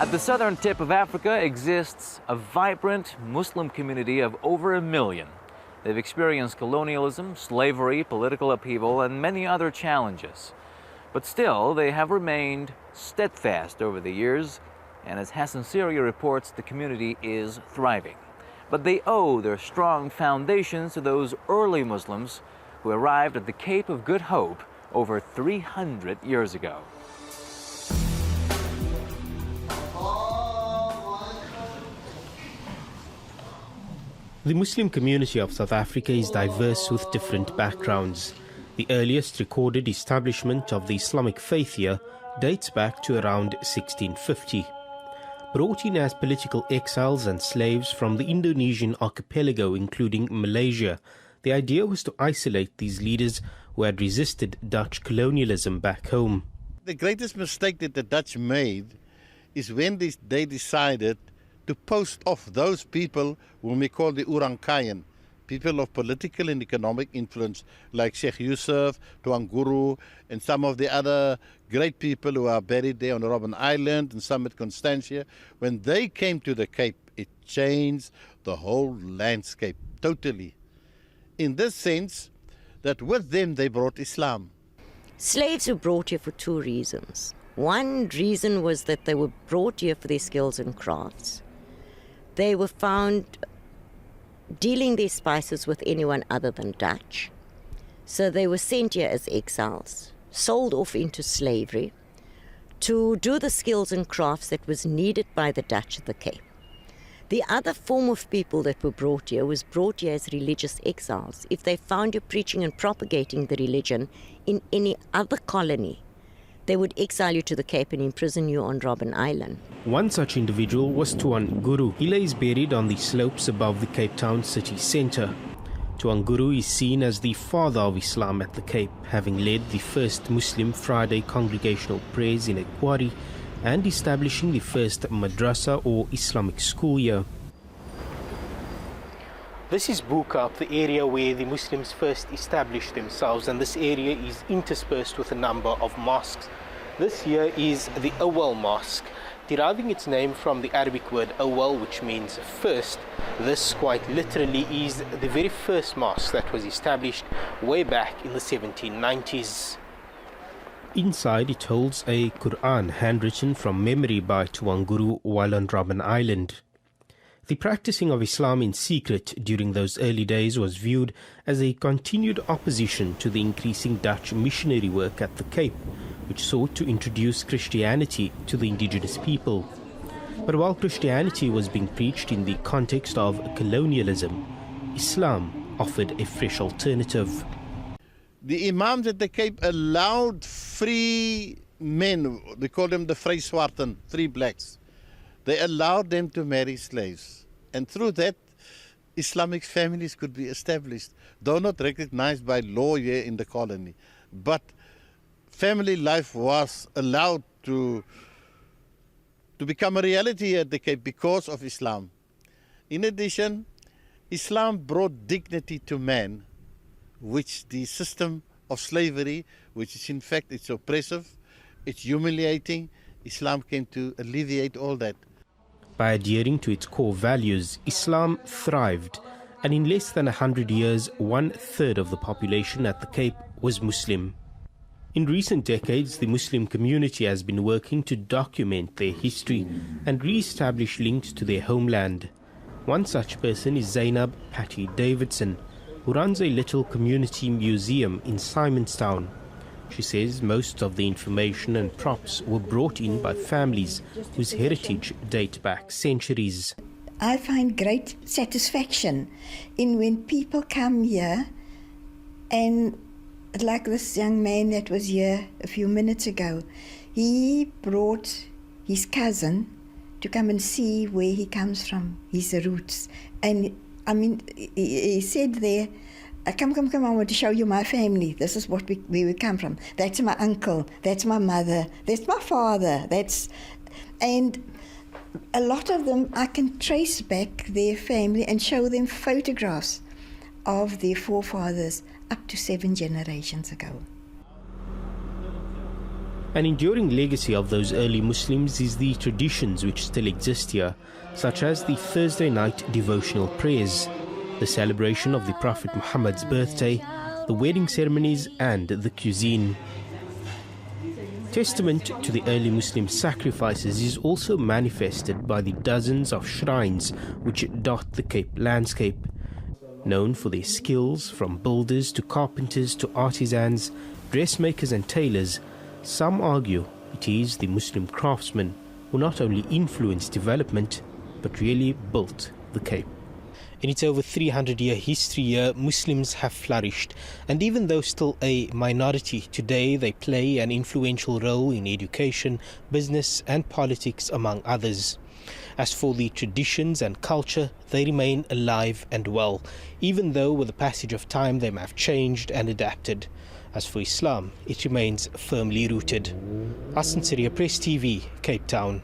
At the southern tip of Africa exists a vibrant Muslim community of over 1 million. They've experienced colonialism, slavery, political upheaval, and many other challenges. But still, they have remained steadfast over the years, and as Hassan Syria reports, the community is thriving. But they owe their strong foundations to those early Muslims who arrived at the Cape of Good Hope over 300 years ago. The Muslim community of South Africa is diverse with different backgrounds. The earliest recorded establishment of the Islamic faith here dates back to around 1650. Brought in as political exiles and slaves from the Indonesian archipelago, including Malaysia, the idea was to isolate these leaders who had resisted Dutch colonialism back home. The greatest mistake that the Dutch made is when they decided to post off those people whom we call the Orang Kayan, people of political and economic influence like Sheikh Yusuf, Tuan Guru, and some of the other great people who are buried there on Robben Island and some at Constantia. When they came to the Cape, it changed the whole landscape totally. In this sense, that with them they brought Islam. Slaves were brought here for two reasons. One reason was that they were brought here for their skills and crafts. They were found dealing their spices with anyone other than Dutch. So they were sent here as exiles, sold off into slavery to do the skills and crafts that was needed by the Dutch at the Cape. The other form of people that were brought here was brought here as religious exiles. If they found you preaching and propagating the religion in any other colony, they would exile you to the Cape and imprison you on Robben Island. One such individual was Tuan Guru. He lays buried on the slopes above the Cape Town city centre. Tuan Guru is seen as the father of Islam at the Cape, having led the first Muslim Friday congregational prayers in Ekwari and establishing the first madrasa or Islamic school here. This is Bukap, the area where the Muslims first established themselves, and this area is interspersed with a number of mosques. This here is the Awal Mosque, deriving its name from the Arabic word Awal, which means first. This quite literally is the very first mosque that was established way back in the 1790s. Inside it holds a Quran handwritten from memory by Tuan Guru while on Robben Island. The practicing of Islam in secret during those early days was viewed as a continued opposition to the increasing Dutch missionary work at the Cape, which sought to introduce Christianity to the indigenous people. But while Christianity was being preached in the context of colonialism, Islam offered a fresh alternative. The Imams at the Cape allowed free men, they call them the Vryzwarten, free blacks. They allowed them to marry slaves. And through that, Islamic families could be established, though not recognized by law here in the colony. But family life was allowed to become a reality here at the Cape because of Islam. In addition, Islam brought dignity to man, which the system of slavery, which is in fact, it's oppressive, it's humiliating, Islam came to alleviate all that. By adhering to its core values, Islam thrived, and in less than 100 years, 1/3 of the population at the Cape was Muslim. In recent decades, the Muslim community has been working to document their history and re-establish links to their homeland. One such person is Zainab Patty Davidson, who runs a little community museum in Simonstown. She says most of the information and props were brought in by families whose heritage date back centuries. I find great satisfaction in when people come here, and like this young man that was here a few minutes ago, he brought his cousin to come and see where he comes from, his roots. And I mean, he said there, come, I want to show you my family. This is where we come from. That's my uncle, that's my mother, that's my father, and a lot of them, I can trace back their family and show them photographs of their forefathers up to 7 generations ago. An enduring legacy of those early Muslims is the traditions which still exist here, such as the Thursday night devotional prayers, the celebration of the Prophet Muhammad's birthday, the wedding ceremonies and the cuisine. Testament to the early Muslim sacrifices is also manifested by the dozens of shrines which dot the Cape landscape. Known for their skills, from builders to carpenters to artisans, dressmakers and tailors, some argue it is the Muslim craftsmen who not only influenced development but really built the Cape. In its over 300-year history here, Muslims have flourished, and even though still a minority, today they play an influential role in education, business and politics, among others. As for the traditions and culture, they remain alive and well, even though with the passage of time they may have changed and adapted. As for Islam, it remains firmly rooted. Hassan Syria, Press TV, Cape Town.